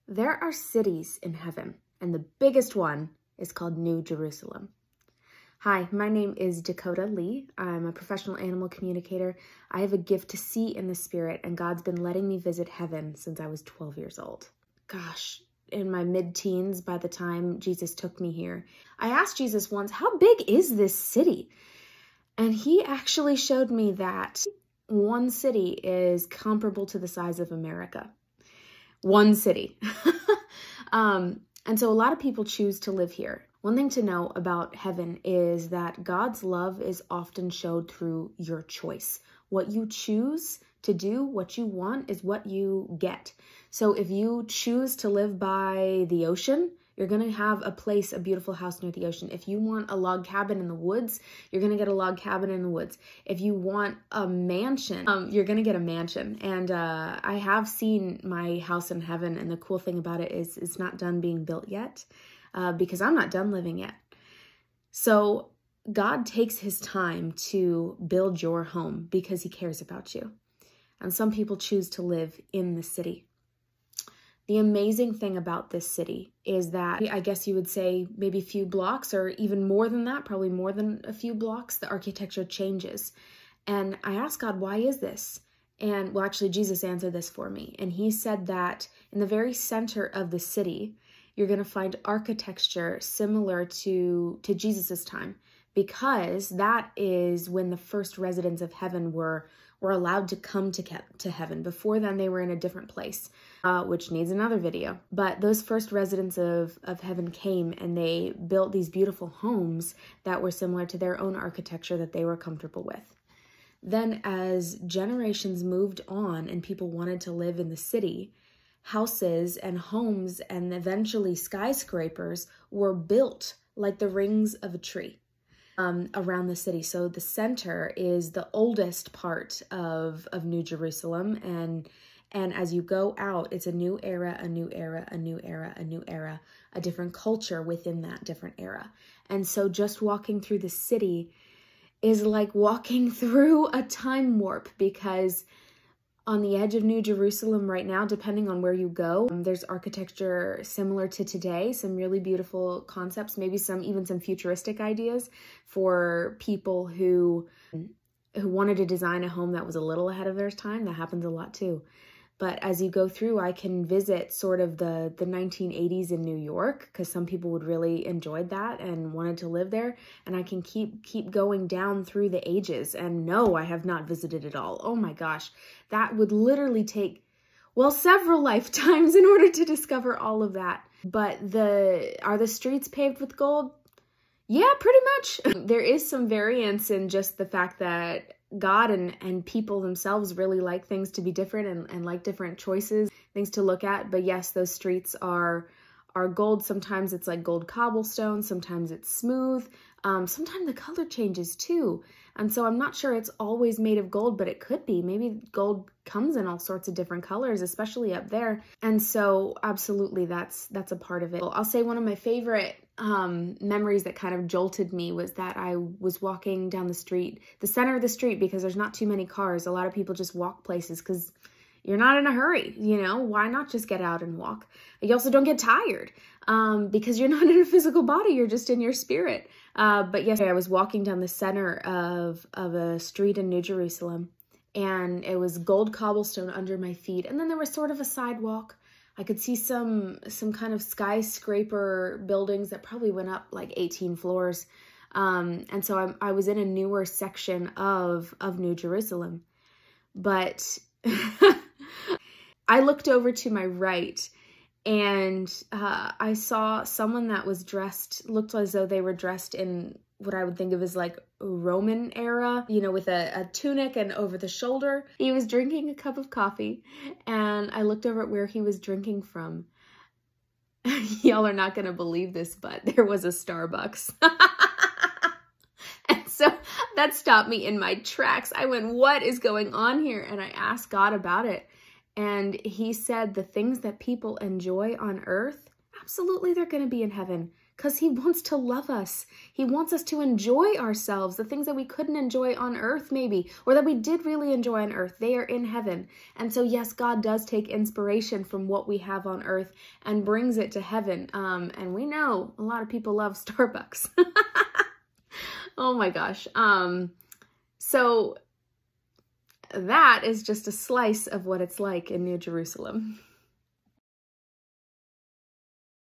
There are cities in heaven, and the biggest one is called New Jerusalem. Hi, my name is Dakota Lee. I'm a professional animal communicator. I have a gift to see in the spirit, and God's been letting me visit heaven since I was 12 years old. Gosh, in my mid-teens by the time Jesus took me here. I asked Jesus once, how big is this city? And he actually showed me that one city is comparable to the size of America. One city. And so a lot of people choose to live here. One thing to know about heaven is that God's love is often showed through your choice. What you choose to do, what you want, is what you get. So if you choose to live by the ocean, you're going to have a place, a beautiful house near the ocean. If you want a log cabin in the woods, you're going to get a log cabin in the woods. If you want a mansion, you're going to get a mansion. And I have seen my house in heaven, and the cool thing about it is it's not done being built yet because I'm not done living yet. So God takes his time to build your home because he cares about you. And some people choose to live in the city. The amazing thing about this city is that, I guess you would say maybe a few blocks or even more than that, probably more than a few blocks, the architecture changes. And I asked God, why is this? And well, actually, Jesus answered this for me. And he said that in the very center of the city, you're going to find architecture similar to Jesus's time, because that is when the first residents of heaven were allowed to come to heaven. Before then, they were in a different place, which needs another video. But those first residents of heaven came, and they built these beautiful homes that were similar to their own architecture that they were comfortable with. Then as generations moved on and people wanted to live in the city, houses and homes and eventually skyscrapers were built like the rings of a tree. Around the city. So the center is the oldest part of New Jerusalem. And as you go out, it's a new era, a new era, a new era, a new era, a different culture within that different era. And so just walking through the city is like walking through a time warp, because on the edge of New Jerusalem right now, depending on where you go, there's architecture similar to today, some really beautiful concepts, maybe even some futuristic ideas for people who wanted to design a home that was a little ahead of their time. That happens a lot too. But as you go through, I can visit sort of the 1980s in New York, because some people would really enjoyed that and wanted to live there. And I can keep going down through the ages. And no, I have not visited it all. Oh my gosh, that would literally take, well, several lifetimes in order to discover all of that. But are the streets paved with gold? Yeah, pretty much. There is some variance in just the fact that God and people themselves really like things to be different and like different choices, things to look at. But yes, those streets are gold. Sometimes it's like gold cobblestone. Sometimes it's smooth. Sometimes the color changes too. And so I'm not sure it's always made of gold, but it could be. Maybe gold comes in all sorts of different colors, especially up there. And so absolutely, that's a part of it. I'll say one of my favorite memories that kind of jolted me was that I was walking down the street, the center of the street, because there's not too many cars. A lot of people just walk places because you're not in a hurry, you know? Why not just get out and walk? You also don't get tired because you're not in a physical body, you're just in your spirit. But yes, I was walking down the center of a street in New Jerusalem, and it was gold cobblestone under my feet. And then there was sort of a sidewalk. I could see some kind of skyscraper buildings that probably went up like 18 floors. And so I was in a newer section of New Jerusalem. But I looked over to my right, and I saw someone that was looked as though they were dressed in what I would think of as like Roman era, you know, with a tunic and over the shoulder. He was drinking a cup of coffee, and I looked over at where he was drinking from. Y'all are not going to believe this, but there was a Starbucks. And so that stopped me in my tracks. I went, what is going on here? And I asked God about it. And he said the things that people enjoy on earth, absolutely they're going to be in heaven. because he wants to love us. He wants us to enjoy ourselves, the things that we couldn't enjoy on earth maybe, or that we did really enjoy on earth. They are in heaven. And so yes, God does take inspiration from what we have on earth and brings it to heaven. And we know a lot of people love Starbucks. Oh my gosh. So that is just a slice of what it's like in New Jerusalem.